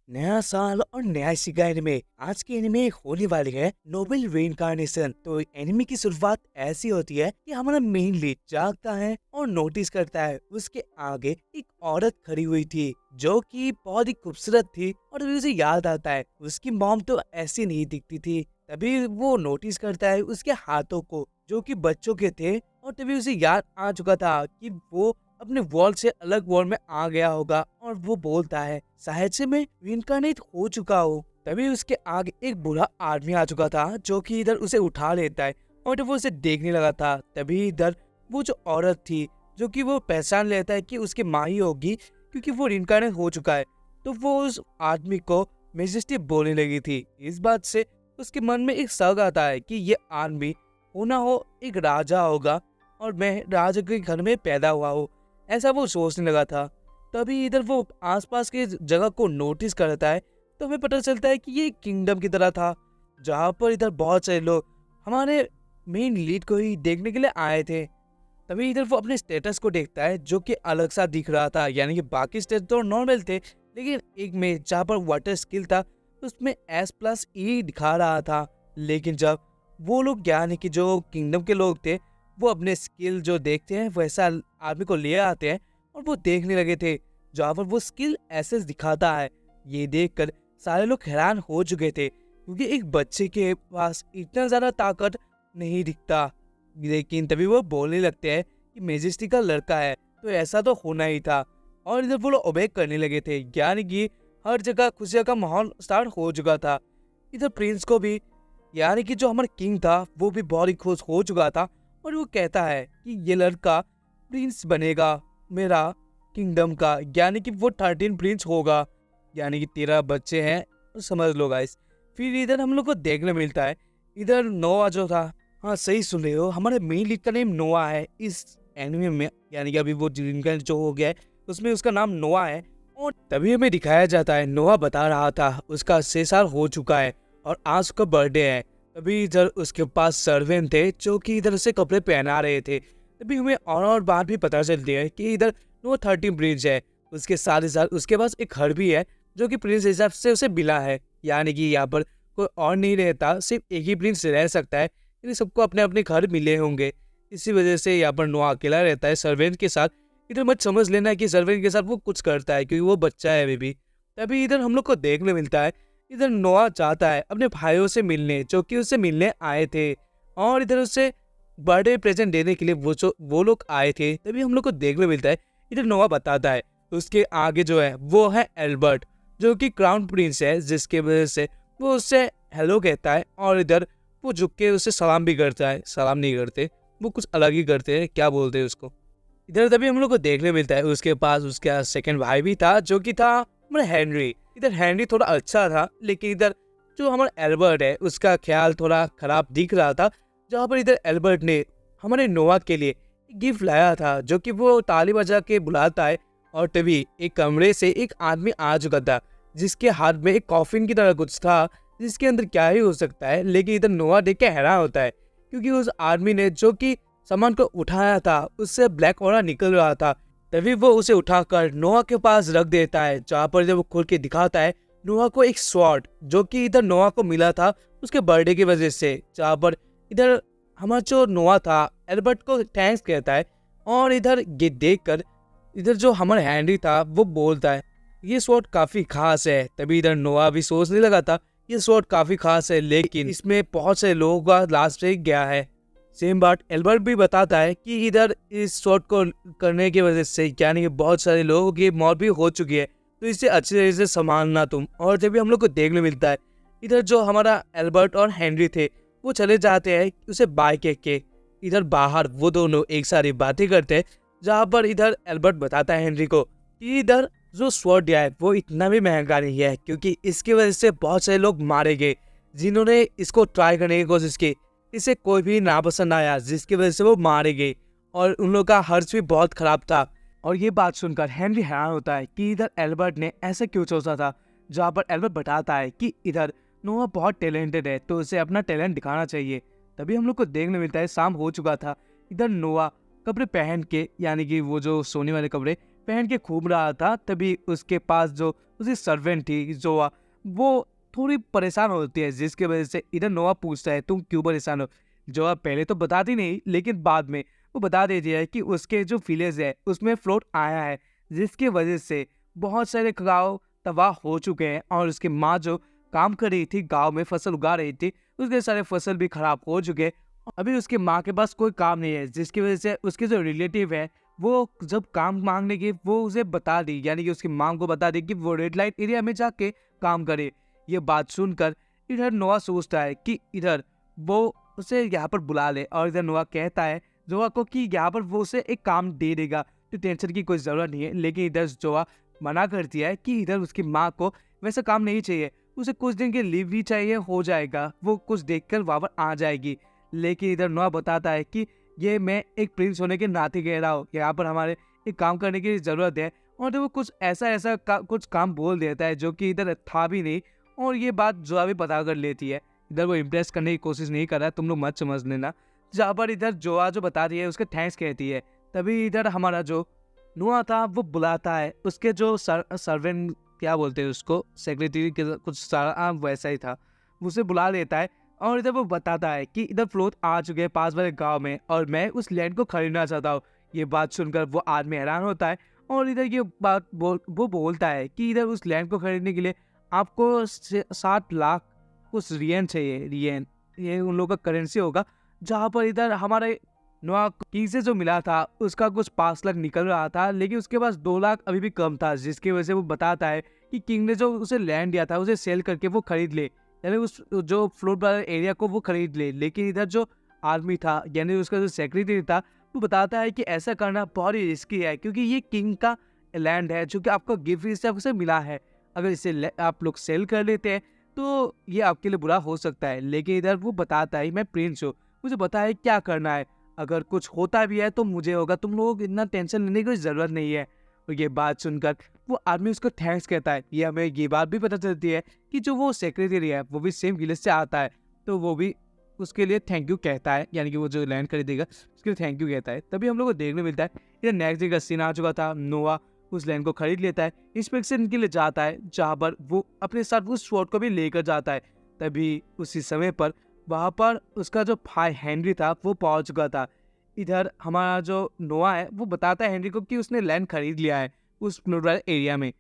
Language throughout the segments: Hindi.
नया साल और नया शिका एनिमे। आज की एनिमे होने वाली है नोबल रीइंकार्नेशन। तो एनिमे की शुरुआत ऐसी होती है कि हमारा मेन लीड जागता है और नोटिस करता है उसके आगे एक औरत खड़ी हुई थी जो कि बहुत ही खूबसूरत थी। और तभी उसे याद आता है उसकी मॉम तो ऐसी नहीं दिखती थी। तभी वो नोटिस करता है उसके हाथों को जो कि बच्चों के थे। और तभी उसे याद आ चुका था कि वो अपने वर्ल्ड से अलग वर्ल्ड में आ गया होगा। और वो बोलता है शायद से मैं रिइंकार्नेट हो चुका हूँ। तभी उसके आगे एक बूढ़ा आदमी आ चुका था जो कि इधर उसे उठा लेता है और जब वो उसे देखने लगा था तभी इधर वो जो औरत थी जो कि वो पहचान लेता है कि उसकी माँ ही होगी क्योंकि वो रिइंकार्नेट हो चुका है। तो वो उस आदमी को मेजेस्टी बोलने लगी थी। इस बात से उसके मन में एक शक आता है कि ये आदमी होना हो एक राजा होगा और मैं राजा के घर में पैदा हुआ हूँ, ऐसा वो सोचने लगा था। तभी इधर वो आसपास के जगह को नोटिस करता है तो हमें पता चलता है कि ये एक किंगडम की तरह था जहाँ पर इधर बहुत सारे लोग हमारे मेन लीड को ही देखने के लिए आए थे। तभी इधर वो अपने स्टेटस को देखता है जो कि अलग सा दिख रहा था, यानी कि बाकी स्टेटस तो नॉर्मल थे लेकिन एक में जहाँ पर वाटर स्किल था उसमें S+E दिखा रहा था। लेकिन जब वो लोग यानी कि जो किंगडम के लोग थे वो अपने स्किल जो देखते हैं वैसा आदमी को ले आते हैं और वो देखने लगे थे जहाँ पर वो स्किल एसेस दिखाता है। ये देखकर सारे लोग हैरान हो चुके थे क्योंकि एक बच्चे के पास इतना ज्यादा ताकत नहीं दिखता। लेकिन तभी वो बोलने लगते हैं कि मेजेस्टी का लड़का है तो ऐसा तो होना ही था। और इधर वो लोग ओबे करने लगे थे, यानी कि हर जगह खुशियों का माहौल स्टार्ट हो चुका था। इधर प्रिंस को भी यानी कि जो हमारा किंग था वो भी बहुत ही खुश हो चुका था और वो कहता है कि ये लड़का प्रिंस बनेगा मेरा किंगडम का, यानी कि वो 13 प्रिंस होगा, यानी कि 13 बच्चे हैं, समझ लो गाइस। फिर इधर हम लोग को देखने मिलता है इधर नोआ जो था। हाँ सही सुन रहे हो, हमारे मेन लीड का नेम नोआ है इस एनिमे में, यानी कि अभी वो जिनका जो हो गया है उसमें उसका नाम नोआ है। और तभी हमें दिखाया जाता है नोआ बता रहा था उसका 6 साल हो चुका है और आज उसका बर्थडे है। तभी इधर उसके पास सर्वेंट थे जो कि इधर उसे कपड़े पहना रहे थे। तभी हमें और बात भी पता चलती है कि इधर नो 13 प्रिंस है, उसके साथ ही साथ उसके पास एक घर भी है जो कि प्रिंस हिसाब से उसे मिला है, यानी कि यहाँ पर कोई और नहीं रहता, सिर्फ एक ही प्रिंस रह सकता है, यानी सबको अपने अपने घर मिले होंगे। इसी वजह से यहाँ पर नोआ अकेला रहता है सर्वेंट के साथ। इधर मत समझ लेना कि सर्वेंट के साथ वो कुछ करता है क्योंकि वो बच्चा है अभी भी। तभी इधर हम लोग को देखने मिलता है इधर नोआ चाहता है अपने भाइयों से मिलने जो कि उससे मिलने आए थे और इधर उससे बर्थडे प्रेजेंट देने के लिए वो लोग आए थे। तभी हम लोग को देखने मिलता है इधर नोआ बताता है उसके आगे जो है वो है एल्बर्ट जो कि क्राउन प्रिंस है, जिसके वजह से वो उससे हेलो कहता है और इधर वो झुक के उससे सलाम भी करता है। सलाम नहीं करते, वो कुछ अलग ही करते हैं, क्या बोलते हैं उसको। इधर तभी हम लोग को देखने मिलता है उसके पास उसका सेकंड भाई भी था जो कि था हमारा हेनरी। इधर हेनरी थोड़ा अच्छा था लेकिन इधर जो हमारा एल्बर्ट है उसका ख्याल थोड़ा खराब दिख रहा था। जहाँ पर इधर एल्बर्ट ने हमारे नोआ के लिए एक गिफ्ट लाया था जो कि वो ताली बजा के बुलाता है। और तभी एक कमरे से एक आदमी आ चुका था जिसके हाथ में एक कॉफिन की तरह कुछ था जिसके अंदर क्या ही हो सकता है। लेकिन इधर नोआ देख के हैरान होता है क्योंकि उस आदमी ने जो कि सामान को उठाया था उससे ब्लैक ऑरा निकल रहा था। तभी वो उसे उठाकर नोआ के पास रख देता है जहाँ पर जब वो खोल के दिखाता है नोआ को एक स्वॉर्ड जो कि इधर नोआ को मिला था उसके बर्थडे की वजह से। जहाँ पर इधर हमारा जो नोआ था एल्बर्ट को थैंक्स कहता है और इधर ये देखकर इधर जो हमारा हैंनरी था वो बोलता है ये स्वॉर्ड काफी खास है। तभी इधर नोआ भी सोचने लगा था ये स्वॉर्ड काफी खास है लेकिन इसमें बहुत से लोगों का लास्ट ब्रेक गया है। सेम बात एल्बर्ट भी बताता है कि इधर इस शॉट को करने की वजह से यानी कि बहुत सारे लोगों की मौत भी हो चुकी है, तो इसे अच्छी तरह से संभालना तुम। और जब भी हम लोग को देखने मिलता है इधर जो हमारा एल्बर्ट और हेनरी थे वो चले जाते हैं उसे बाय कह के। इधर बाहर वो दोनों एक सारी बातें करते हैं जहाँ पर इधर एल्बर्ट बताता है हेनरी को कि इधर जो स्वॉर्ड है वो इतना भी महंगा नहीं है क्योंकि इसकी वजह से बहुत सारे लोग मारे गए जिन्होंने इसको ट्राई करने की कोशिश की। इसे कोई भी नापसंद आया जिसकी वजह से वो मारे गए और उन लोगों का हर्ष भी बहुत खराब था। और ये बात सुनकर हेनरी हैरान होता है कि इधर एल्बर्ट ने ऐसा क्यों सोचा था। जहाँ पर एल्बर्ट बताता है कि इधर नोआ बहुत टैलेंटेड है तो उसे अपना टैलेंट दिखाना चाहिए। तभी हम लोग को देखने मिलता है शाम हो चुका था। इधर नोआ कपड़े पहन के यानी कि वो जो सोने वाले कपड़े पहन के घूम रहा था, तभी उसके पास जो उसकी सर्वेंट थी जोआ, वो थोड़ी परेशान होती है, जिसकी वजह से इधर नोआ पूछता है तुम क्यों परेशान हो। जोआ पहले तो बताती नहीं, लेकिन बाद में वो बता देती है कि उसके जो विलेज है उसमें फ्लोट आया है, जिसकी वजह से बहुत सारे गाँव तबाह हो चुके हैं और उसकी माँ जो काम कर रही थी, गाँव में फसल उगा रही थी, उसके सारे फसल भी खराब हो चुके हैं। अभी उसकी माँ के पास कोई काम नहीं है, जिसकी वजह से उसके जो रिलेटिव है वो जब काम मांगने की वो उसे बता दी, यानी कि उसकी माँ को बता दी कि वो रेड लाइट एरिया में जाके काम करे। ये बात सुनकर इधर नोआ सोचता है कि इधर वो उसे यहाँ पर बुला ले, और इधर नोआ कहता है जोआ को कि यहाँ पर वो उसे एक काम दे देगा, तो टेंशन की कोई ज़रूरत नहीं है। लेकिन इधर जोआ मना करती है कि इधर उसकी माँ को वैसा काम नहीं चाहिए, उसे कुछ दिन के लीव भी चाहिए, हो जाएगा, वो कुछ देखकर वापस आ जाएगी। लेकिन इधर नोआ बताता है कि ये मैं एक प्रिंस होने के नाते कह रहा हूँ, यहाँ पर हमारे एक काम करने की ज़रूरत है। और तो वो कुछ ऐसा कुछ काम बोल देता है जो कि इधर था भी नहीं, और ये बात जोआ भी पता कर लेती है। इधर वो इम्प्रेस करने की कोशिश नहीं कर रहा है, तुम लोग मत समझ लेना। जहाँ पर इधर जोआ जो बता रही है उसके थैंक्स कहती है, तभी इधर हमारा जो नोआ था वो बुलाता है उसके जो सर्वेंट, क्या बोलते हैं उसको, सेक्रेटरी के कुछ सारा वैसा ही था, उसे बुला लेता है। और इधर वो बताता है कि इधर फ्लोट आ चुके हैं पास वाले गांव में और मैं उस लैंड को खरीदना चाहता हूँ। ये बात सुनकर वो आदमी हैरान होता है, और इधर ये बात वो बोलता है कि इधर उस लैंड को खरीदने के लिए आपको 7 लाख कुछ रियन चाहिए। रियन ये उन लोगों का करेंसी होगा। जहाँ पर इधर हमारे नोआ किंग से जो मिला था उसका कुछ 5 लाख निकल रहा था, लेकिन उसके पास 2 लाख अभी भी कम था, जिसकी वजह से वो बताता है कि किंग ने जो उसे लैंड दिया था उसे सेल करके वो खरीद ले, यानी उस जो फ्लोट वाले एरिया को वो खरीद ले। लेकिन इधर जो आर्मी था, यानी उसका जो सेक्रेटरी था, वो बताता है कि ऐसा करना बहुत ही रिस्की है, क्योंकि ये किंग का लैंड है जो कि आपको गिफ्ट हिसाब से मिला है। अगर इसे आप लोग सेल कर लेते हैं तो ये आपके लिए बुरा हो सकता है। लेकिन इधर वो बताता है मैं प्रिंस हूँ, मुझे पता है क्या करना है, अगर कुछ होता भी है तो मुझे होगा, तुम लोगों को इतना टेंशन लेने की ज़रूरत नहीं है। और ये बात सुनकर वो आदमी उसको थैंक्स कहता है। ये हमें ये बात भी पता चलती है कि जो वो सेक्रेटरी है वो भी सेम विलेज से आता है, तो वो भी उसके लिए थैंक यू कहता है, यानी कि वो जो लैंड खरीदेगा उसके लिए थैंक यू कहता है। तभी हम लोग को देखने मिलता है इधर नेक्स्ट डे का सीन आ चुका था। नोआ उस लैंड को खरीद लेता है, इंस्पेक्शन के लिए जाता है, जहाँ पर वो अपने साथ उस स्वॉर्ड को भी लेकर जाता है। तभी उसी समय पर वहाँ पर उसका जो भाई हेनरी था वो पहुँच चुका था। इधर हमारा जो नोआ है वो बताता है हेनरी को कि उसने लैंड खरीद लिया है उस फ्लोरल एरिया में।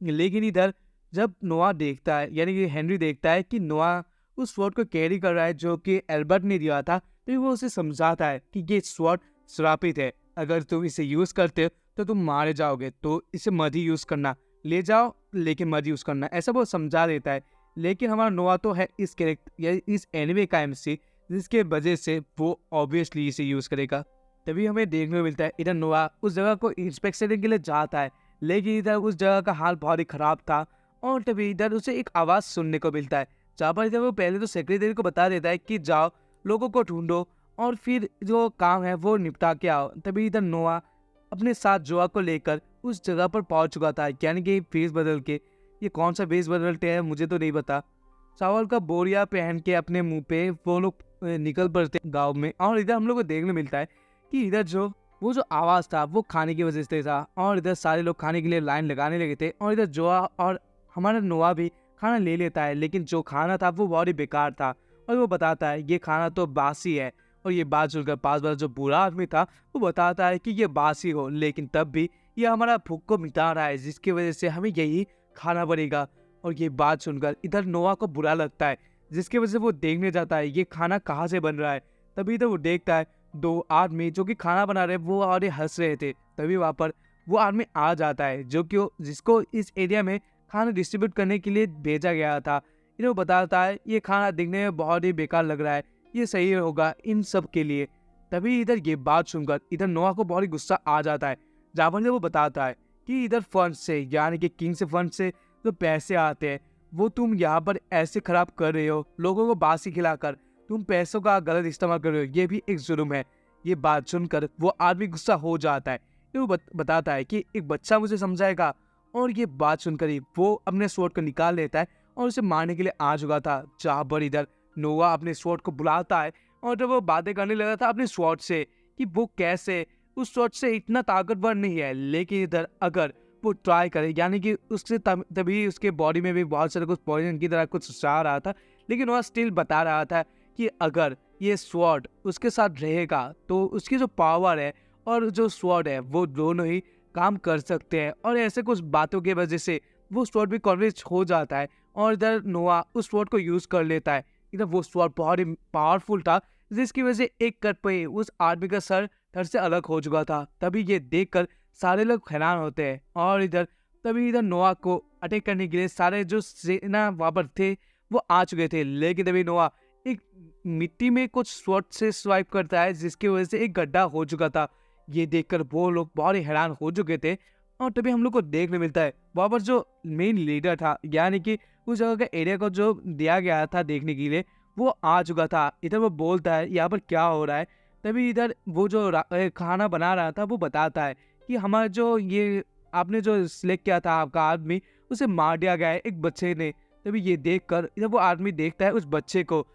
लेकिन इधर जब नोआ देखता है, यानी कि हेनरी देखता है कि नोआ उस स्वॉर्ड को कैरी कर रहा है जो कि एल्बर्ट ने दिया था, तो वो उसे समझाता है कि ये स्वॉर्ड श्रापित है, अगर तुम इसे यूज़ करते हो तो तुम मारे जाओगे, तो इसे मत ही यूज़ करना, ले जाओ लेकिन मत यूज़ करना, ऐसा वो समझा देता है। लेकिन हमारा नोआ तो है इस कैरेक्टर या इस एनिमे का एमसी, जिसके वजह से वो ऑब्वियसली इसे यूज़ करेगा। तभी हमें देखने को मिलता है इधर नोआ उस जगह को इंस्पेक्शन के लिए जाता है, लेकिन इधर उस जगह का हाल बहुत ही ख़राब था। और तभी इधर उसे एक आवाज़ सुनने को मिलता है, जहाँ पर इधर वो पहले तो सेक्रेटरी को बता देता है कि जाओ लोगों को ढूंढो और फिर जो काम है वो निपटा के आओ। तभी इधर नोआ अपने साथ जोआ को लेकर उस जगह पर पहुंच चुका था, यानी कि फेस बदल के। ये कौन सा फेस बदलते हैं मुझे तो नहीं पता। चावल का बोरिया पहन के अपने मुंह पे वो लोग निकल पड़ते गांव में। और इधर हम लोग को देखने मिलता है कि इधर जो वो जो आवाज़ था वो खाने की वजह से था, और इधर सारे लोग खाने के लिए लाइन लगाने लगे थे। और इधर जोआ और हमारा नोआ भी खाना ले लेता है, लेकिन जो खाना था वो बहुत ही बेकार था, और वो बताता है ये खाना तो बासी है। और ये बात सुनकर पास वाला जो बुरा आदमी था वो बताता है कि ये बासी हो, लेकिन तब भी ये हमारा भूख को मिटा रहा है, जिसकी वजह से हमें यही खाना पड़ेगा। और ये बात सुनकर इधर नोआ को बुरा लगता है, जिसकी वजह से वो देखने जाता है ये खाना कहाँ से बन रहा है। तभी तो वो देखता है 2 आदमी जो कि खाना बना रहे वो और हंस रहे थे। तभी वहाँ पर वो आदमी आ जाता है जो कि जिसको इस एरिया में खाना डिस्ट्रीब्यूट करने के लिए भेजा गया था। इन्हें बताता है ये खाना दिखने में बहुत ही बेकार लग रहा है, ये सही होगा इन सब के लिए। तभी इधर ये बात सुनकर इधर नोआ को बहुत ही गुस्सा आ जाता है, जहाँ पर वो बताता है कि इधर फंड से, यानी कि किंग से फंड से जो पैसे आते हैं वो तुम यहाँ पर ऐसे खराब कर रहे हो, लोगों को बासी खिलाकर तुम पैसों का गलत इस्तेमाल कर रहे हो, ये भी एक जुर्म है। ये बात सुनकर वो आदमी गुस्सा हो जाता है। वो बताता है कि एक बच्चा मुझे समझाएगा। और ये बात सुनकर ही वो अपने स्वॉर्ड को निकाल लेता है और उसे मारने के लिए आ चुका था। जहाँ पर इधर नोआ अपने स्वॉर्ड को बुलाता है और जब वो बातें करने लगा था अपने स्वॉर्ड से कि वो कैसे उस स्वॉर्ड से इतना ताकतवर नहीं है, लेकिन इधर अगर वो ट्राई करे, यानी कि उससे तभी उसके बॉडी में भी बहुत सारे कुछ पॉइजन की तरह कुछ आ रहा था, लेकिन वह स्टिल बता रहा था कि अगर ये स्वॉर्ड उसके साथ रहेगा तो उसकी जो पावर है और जो स्वॉर्ड है वो दोनों ही काम कर सकते हैं। और ऐसे कुछ बातों की वजह से वो स्वॉर्ड भी कन्विंस हो जाता है और इधर नोआ उस स्वॉर्ड को यूज कर लेता है। इधर वो स्वॉर्ड बहुत ही पावरफुल था, जिसकी वजह से एक कट पे उस आदमी का सर धड़ से अलग हो चुका था। तभी ये देखकर सारे लोग हैरान होते हैं और तभी इधर नोआ को अटैक करने के लिए सारे जो सेना वहां पर थे वो आ चुके थे, लेकिन तभी नोआ एक मिट्टी में कुछ स्वॉर्ड से स्वाइप करता है, जिसकी वजह से एक गड्ढा हो चुका था। ये देखकर वो लोग बहुत ही हैरान हो चुके थे और तभी हम लोग को देखने मिलता है वहां पर जो मेन लीडर था, यानी कि उस जगह का एरिया को जो दिया गया था देखने के लिए, वो आ चुका था। इधर वो बोलता है यहाँ पर क्या हो रहा है। तभी इधर वो जो खाना बना रहा था वो बताता है कि हमारा जो ये आपने जो सिलेक्ट किया था आपका आदमी, उसे मार दिया गया है एक बच्चे ने। तभी ये देखकर इधर वो आदमी देखता है उस बच्चे को,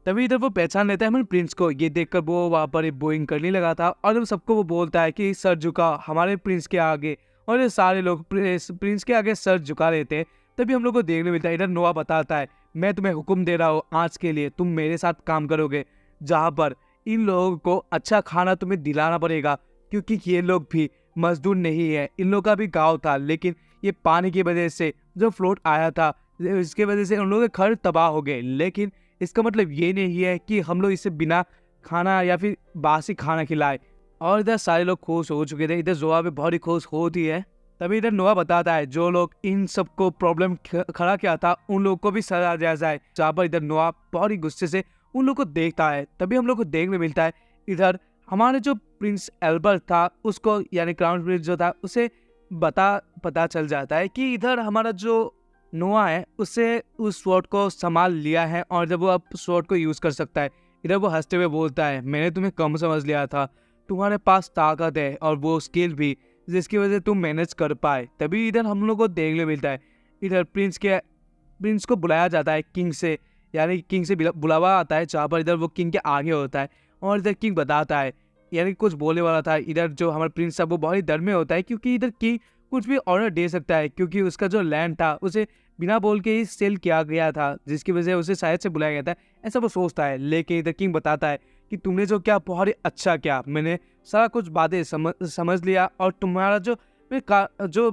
तभी इधर वो पहचान लेता है हमारे प्रिंस को। ये देखकर वो वहाँ पर बोइंग करने लगा था और सबको वो बोलता है कि सर झुका हमारे प्रिंस के आगे, और ये सारे लोग प्रिंस के आगे सर झुका लेते हैं। तभी हम लोग को देखने मिलता है इधर नोआ बताता है मैं तुम्हें हुक्म दे रहा हूँ, आज के लिए तुम मेरे साथ काम करोगे, जहाँ पर इन लोगों को अच्छा खाना तुम्हें दिलाना पड़ेगा, क्योंकि ये लोग भी मजदूर नहीं है। इन लोगों का भी गाँव था, लेकिन ये पानी की वजह से जो फ्लोट आया था इसके वजह से उन लोगों के घर तबाह हो गए। लेकिन इसका मतलब ये नहीं है कि हम लोग इसे बिना खाना या फिर बासी खाना खिलाए। और इधर सारे लोग खुश हो चुके थे, इधर जोआ भी बहुत ही खुश होती है। तभी इधर नोआ बताता है जो लोग इन सबको प्रॉब्लम खड़ा किया था उन लोगों को भी सजा दिया जाए, जहाँ पर इधर नोआ बहुत ही गुस्से से उन लोग को देखता है। तभी हम लोग को देखने मिलता है इधर हमारे जो प्रिंस एल्बर्ट था उसको, यानी क्राउन प्रिंस जो था, उसे पता चल जाता है कि इधर हमारा जो नोआ है उससे उस स्वॉर्ड को संभाल लिया है और जब वो अब स्वॉर्ड को यूज कर सकता है। इधर वो हंसते हुए बोलता है मैंने तुम्हें कम समझ लिया था, तुम्हारे पास ताकत है और वो स्किल भी, जिसकी वजह से तुम मैनेज कर पाए। तभी इधर हम लोग को देखने मिलता है इधर प्रिंस को बुलाया जाता है किंग से, यानी किंग से बुलावा आता है, जहाँ पर इधर वो किंग के आगे होता है और इधर किंग बताता है, यानी कुछ बोलने वाला था। इधर जो हमारा प्रिंस है वो बहुत ही डर में होता है, क्योंकि इधर किंग कुछ भी ऑर्डर दे सकता है, क्योंकि उसका जो लैंड था उसे बिना बोल के ही सेल किया गया था, जिसकी वजह से उसे शायद से बुलाया गया था, ऐसा वो सोचता है। लेकिन इधर किंग बताता है कि तुमने जो क्या बहुत ही अच्छा किया, मैंने सारा कुछ बातें समझ लिया और तुम्हारा जो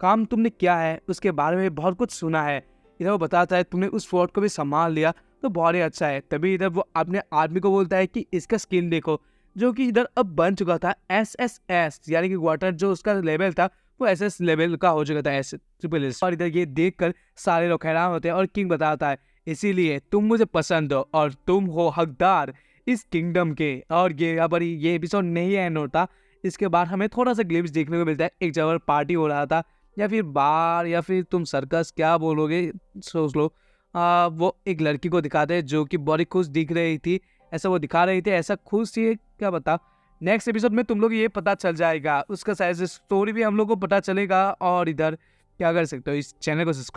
काम तुमने किया है उसके बारे में बहुत कुछ सुना है। इधर वो बताता है तुमने उस फोर्ट को भी संभाल लिया तो बहुत ही अच्छा है। तभी इधर वो अपने आदमी को बोलता है कि इसका स्किल देखो, जो कि इधर अब बन चुका था SSS, यानी कि वाटर जो उसका लेवल था वो SS लेवल का हो चुका था, SSS। और इधर ये देखकर सारे लोग हैरान होते हैं और किंग बताता है इसीलिए तुम मुझे पसंद हो और तुम हो हकदार इस किंगडम के। और ये यहाँ पर ये एपिसोड नहीं एंड होता, इसके बाद हमें थोड़ा सा ग्लिम्स देखने को मिलता है। एक जगह पार्टी हो रहा था या फिर बार या फिर तुम सर्कस क्या बोलोगे सोच लो। वो एक लड़की को दिखाते हैं जो कि बड़ी खुश दिख रही थी, ऐसा वो दिखा रही थी, ऐसा खुश थी क्या बता। नेक्स्ट एपिसोड में तुम लोग ये पता चल जाएगा, उसका शायद स्टोरी भी हम लोग को पता चलेगा। और इधर क्या कर सकते हो, इस चैनल को सब्सक्राइब